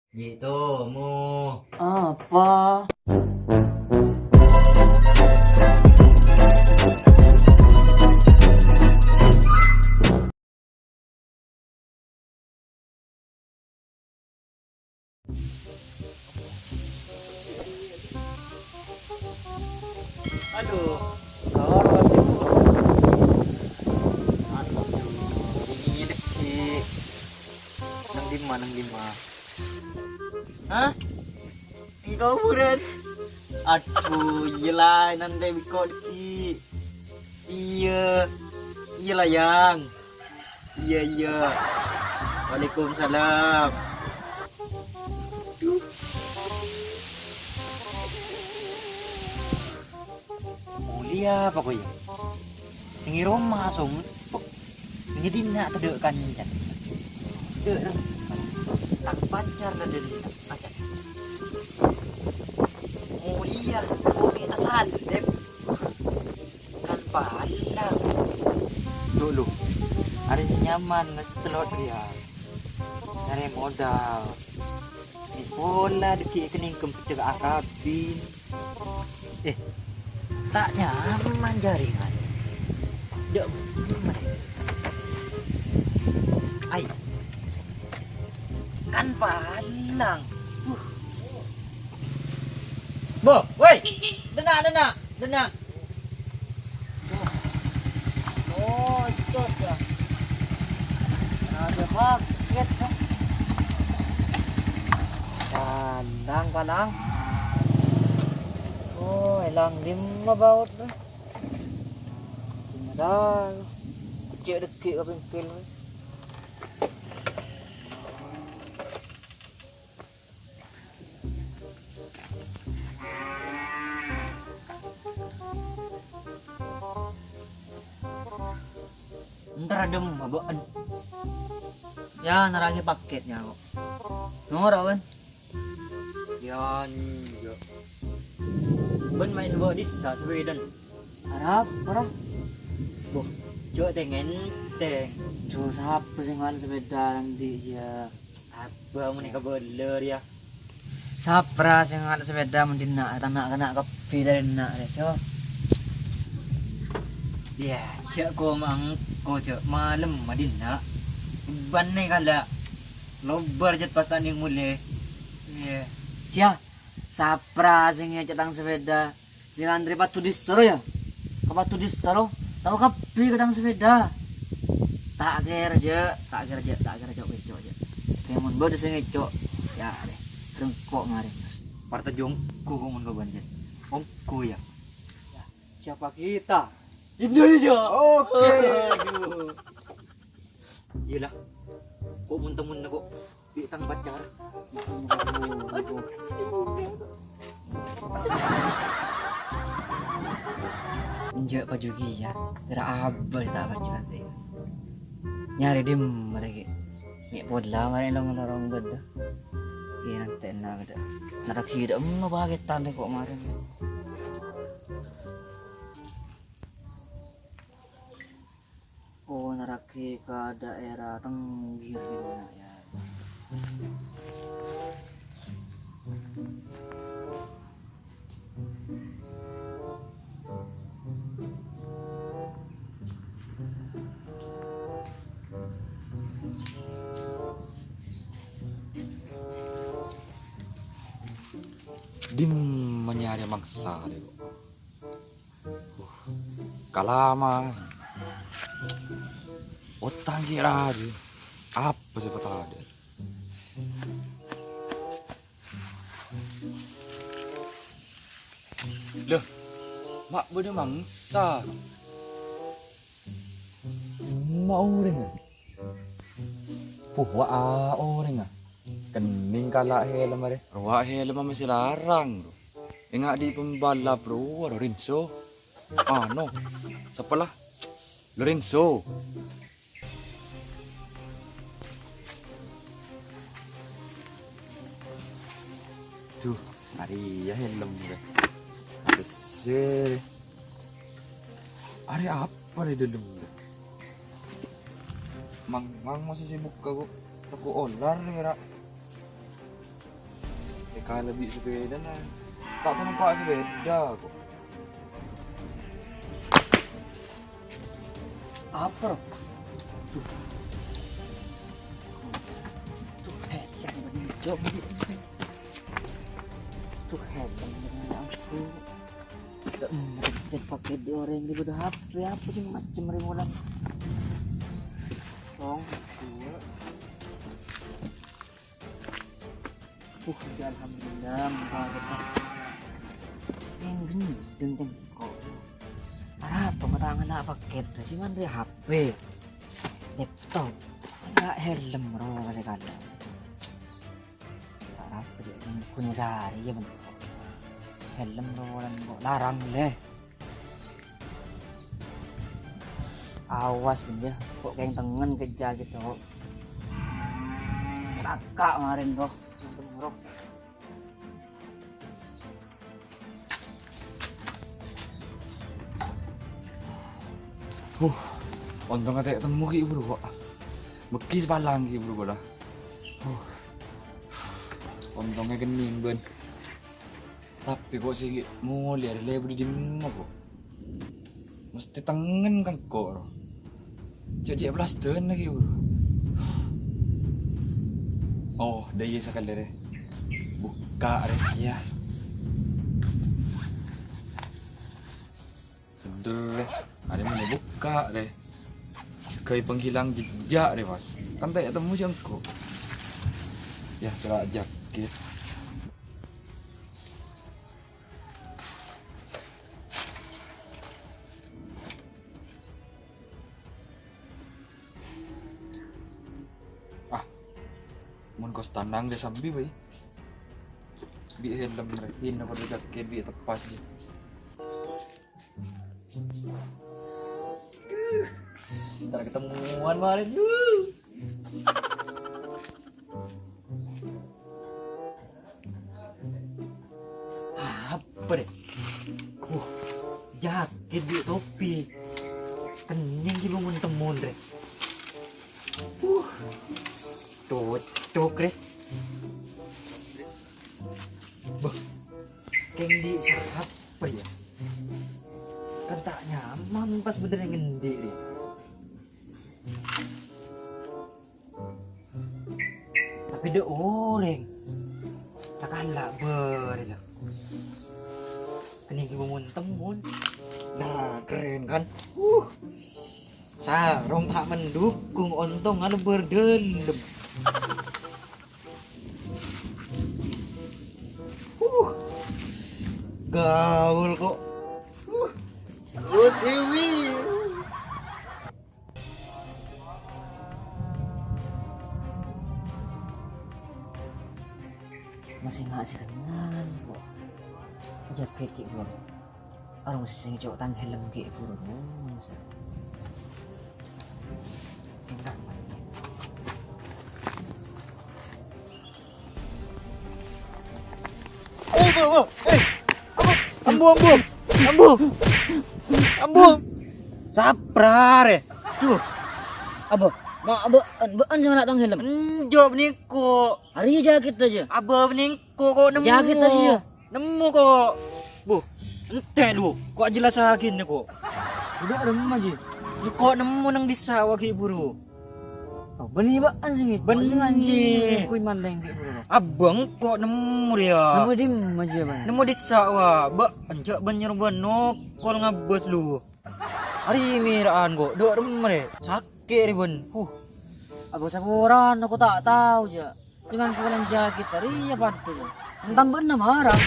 Gitu, mu. Apa? Aduh, sawah sih mu. Aduh, ini deki. Nang lima. Hah? Ikaw buran? Aduh, iyalah nanti biko deki. Iya, iyalah yang. Iya iya. Waalaikumsalam. Mulia apa kau ya? Tinggi rumah sum. Tinggi dina terdek kan jan. Dek tak pacar tadi pacar. Mulia, bumi asal dep. Kan pala. Dulu. Hari ini nyaman ngeselot dia. Cari modal. Ini pola deki kening kempecek akabin. Tak nyaman jaringan. Dek mereka. Ay. Kan palang. Bo, woi. Dena. Oh, itu ya. Ada paket kan? Palang. Oh, elang lima baut dah. Dah. Kecil dekik ke pempil. Ntar ada mabaan. Ya, narangi paketnya kok. Nomor awan. Ya, iya. Ben main sebuah di Sweden. Harap, parah. Boh, coba tengen teng. Cuma siapa sih ngan sepeda nanti ya? Apa mau nikah beler ya? Sapra sing ngan sepeda mendina tanah kena kopi dari nak deh so. Ya, cek ko mang ko cek malam madina. Ban nih kala. Lobar jet pas tanding mulai. Ya. Cia, sapra sing ngecetang sepeda. Sing antri patu disero ya? Kapatu disero? Tahu kopi ketang sepeda. Tak kira aja kecok aja. Kayak mun bodoh sing ngecok. Ya deh. Rengkok ngaring mas. Parta jongko ko mun ko banjet. Ongko ya. Siapa kita? Indonesia. Oke. Aduh. Iyalah. Kok mun-mun kok ditang pacar. Injak pajugi ya. Kira abal tak pacu nanti. Nyari dim mereka. Mek podla mari long lorong beda. Iya nanti nak ada. Naraki dah bahagia tanda kok kemarin. Oh naraki ke daerah Tenggir di mana ya? Dim menyari mangsa deh kok. Kalama. Utang kira aja. Apa sih ada? Loh, mak bener mangsa. Mak orang ah. Wa orang ah. Kening kala helm are. Wa helm masih larang bro. Ingat di pembalap bro, Lorenzo. No. Siapa lah? Lorenzo. Tuh, Maria helm bro. Besar. Are apa di dalam bro? Mang masih sibuk kagok. Toko olar kira. Kalau beli sepeda lah. Tak tahu nampak sepeda kok. Apa? Tuh. Tuh headlamp bener jom ini. Tuh headlamp bener aku. Tidak mungkin pakai di orang di bedah HP apa sih macam remolan. Dong, dua. Alhamdulillah mengkagetkan. Yang gini dengan kok. Apa matangan nak paket sih man dia HP, laptop, enggak helm roh kali-kali. Apa sih ini punya sehari ya bener. Helm roh dan kok larang leh. Awas benda, kok kayak tengen kejar gitu. Kakak kemarin roh. Untung kata temu ki bro kok. Meki sepalang ki bro dah. Untungnya gening ben. Tapi kok sih mulia ada lebar di mana kok. Mesti tengen kan kok. Cek plaster lagi bro. Oh, daya sekali deh. Buka deh, ya. Betul deh. Ada mana buka deh. Kayak penghilang jejak deh mas. Kan tak temu jangko. Ya cerak jaket. Mun kos tandang deh sambil bayi. Di helm rekin apa di jaket di tepas je. Ntar ketemuan malam yuk. Apa deh? Jaket di topi. Kening di bangun temun deh. Cocok deh. Bah, keng di siapa ya? Kan tak nyaman pas bener ngendi deh. Tapi dia orang tak kalah berilah. Kening bangun temun. Nah keren kan? Sarong tak mendukung, untung ada berdelem. Gaul kok. OTW. Masih nggak sih kenal kok. Jaket ki bro. Orang masih sengi cowok tang helm ki bro. Masa. Enggak. Ambu. Saprare. Tuh. Abo, ma abo, an sama nak tang helm. Job niko. Hari jaket aja. Abo niko kok nemu. Jaket aja. Nemu kok. Bu. Ente lu. Kok jelas lagi nih kok. Udah ada aja. Kok nemu nang di sawah ki buru. Oh, benih ba anjing. Benih anjing. Kuy mandeng ki bro. Abang kok nemu dia. Nemu di aja bang. Nemu di sawah. Ba anjak banyak banok kol ngabes lu. Hari miraan kok. Dok remre. Sakit riben. Abo sakuran aku tak tahu aja. Dengan pukulan jaket tadi ya bantu. Entang benar marah.